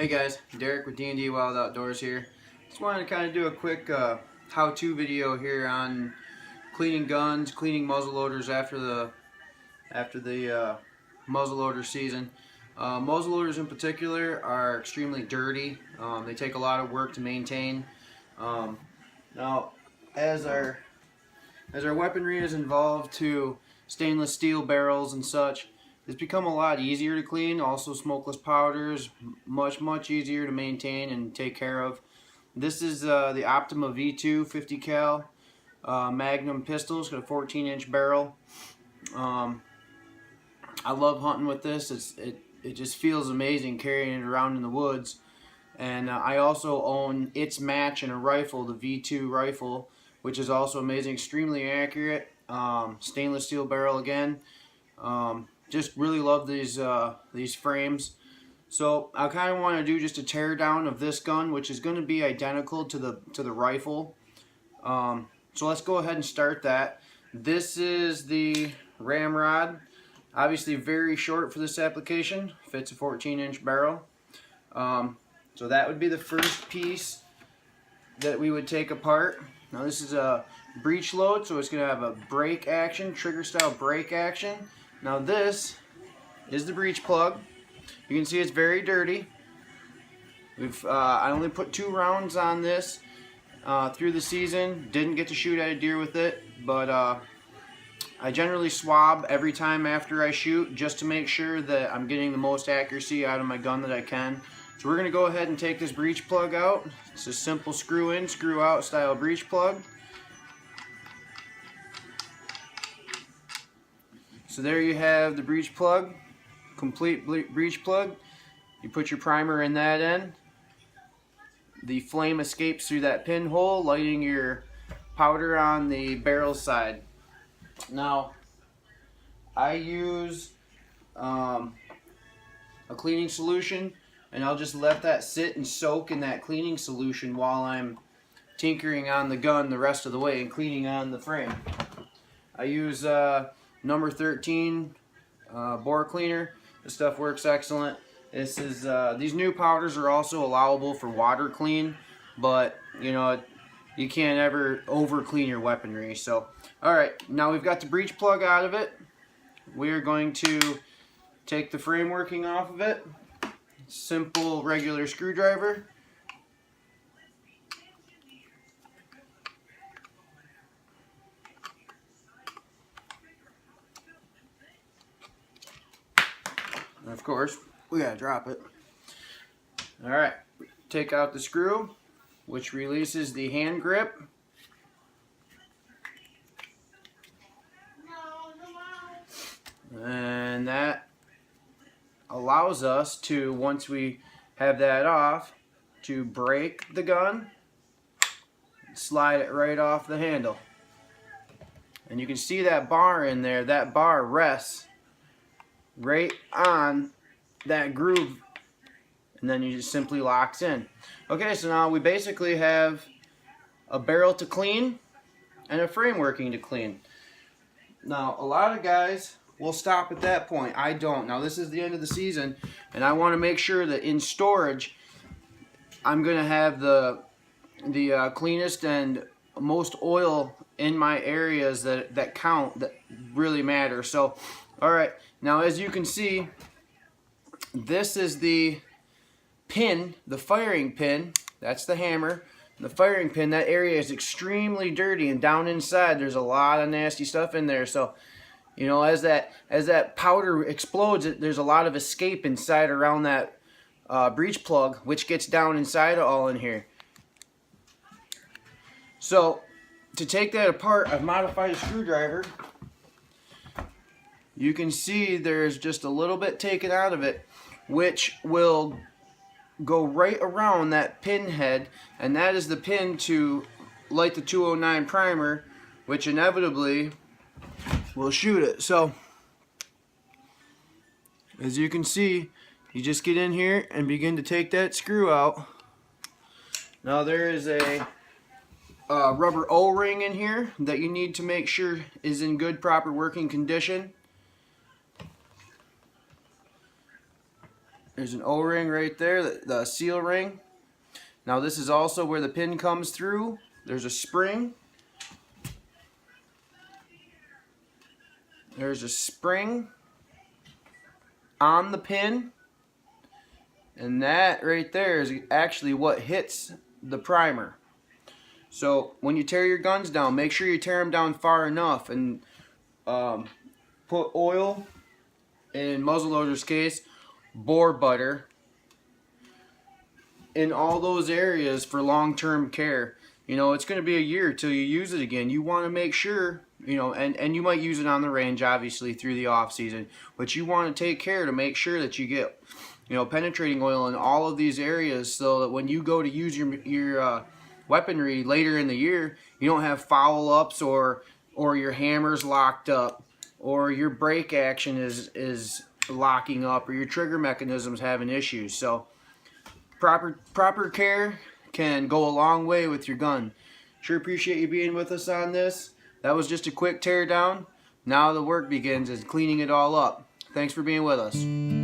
Hey guys, Derek with D&D Wild Outdoors here. Just wanted to kind of do a quick how-to video here on cleaning guns, cleaning muzzle loaders after the muzzleloader season. Muzzleloaders in particular are extremely dirty. They take a lot of work to maintain. Now, as our weaponry is involved to stainless steel barrels and such, it's become a lot easier to clean. Also, smokeless powders, much easier to maintain and take care of. This is the Optima V2 50 cal Magnum pistol. It's got a 14-inch barrel. I love hunting with this. It just feels amazing carrying it around in the woods. And I also own its match in a rifle, the V2 rifle, which is also amazing, extremely accurate. Stainless steel barrel again. Just really love these frames. So I kind of want to do just a tear down of this gun, which is going to be identical to the rifle. So let's go ahead and start that. This is the ramrod. Obviously very short for this application. Fits a 14-inch barrel. So that would be the first piece that we would take apart. Now this is a breech load, so it's going to have a brake action, trigger style brake action. Now this is the breech plug. You can see it's very dirty. I only put 2 rounds on this through the season. Didn't get to shoot at a deer with it, but I generally swab every time after I shoot just to make sure that I'm getting the most accuracy out of my gun that I can. So we're going to go ahead and take this breech plug out. It's a simple screw in, screw out style breech plug. So there you have the breech plug, complete breech plug. You put your primer in that end. The flame escapes through that pinhole, lighting your powder on the barrel side. Now, I use a cleaning solution, and I'll just let that sit and soak in that cleaning solution while I'm tinkering on the gun the rest of the way and cleaning on the frame. I use number 13 bore cleaner. This stuff works excellent. This is these new powders are also allowable for water clean, but you know, you can't ever over clean your weaponry. So alright, now we've got the breech plug out of it. We're going to take the frame working off of it. Simple regular screwdriver. And of course, we gotta drop it. Alright, take out the screw, which releases the hand grip. And that allows us to, once we have that off, to break the gun, slide it right off the handle. And you can see that bar in there. That bar rests right on that groove, and then you just simply locks in. Okay, so now we basically have a barrel to clean and a frame working to clean. Now a lot of guys will stop at that point. I don't. Now this is the end of the season, and I want to make sure that in storage I'm going to have the cleanest and most oil in my areas that count, that really matter. So alright, now as you can see, this is the pin, the firing pin. That's the hammer. The firing pin, that area is extremely dirty, and down inside there's a lot of nasty stuff in there. So you know, as that powder explodes, there's a lot of escape inside around that breech plug, which gets down inside all in here. So to take that apart, I've modified a screwdriver. You can see there's just a little bit taken out of it, which will go right around that pin head, and that is the pin to light the 209 primer, which inevitably will shoot it. So as you can see, you just get in here and begin to take that screw out. Now there is a rubber O-ring in here that you need to make sure is in good, proper working condition. There's an O-ring right there, the seal ring. Now this is also where the pin comes through. There's a spring. There's a spring on the pin. And that right there is actually what hits the primer. So when you tear your guns down, make sure you tear them down far enough, and put oil, in muzzleloader's case, bore butter, in all those areas for long-term care. You know, it's going to be a year till you use it again. You want to make sure, you know, and you might use it on the range, obviously, through the off season, but you want to take care to make sure that you get, you know, penetrating oil in all of these areas, so that when you go to use your weaponry later in the year, you don't have foul ups, or your hammer's locked up, or your brake action is locking up, or your trigger mechanism's having issues. So proper care can go a long way with your gun. Sure appreciate you being with us on this. That was just a quick tear down. Now the work begins, is cleaning it all up. Thanks for being with us.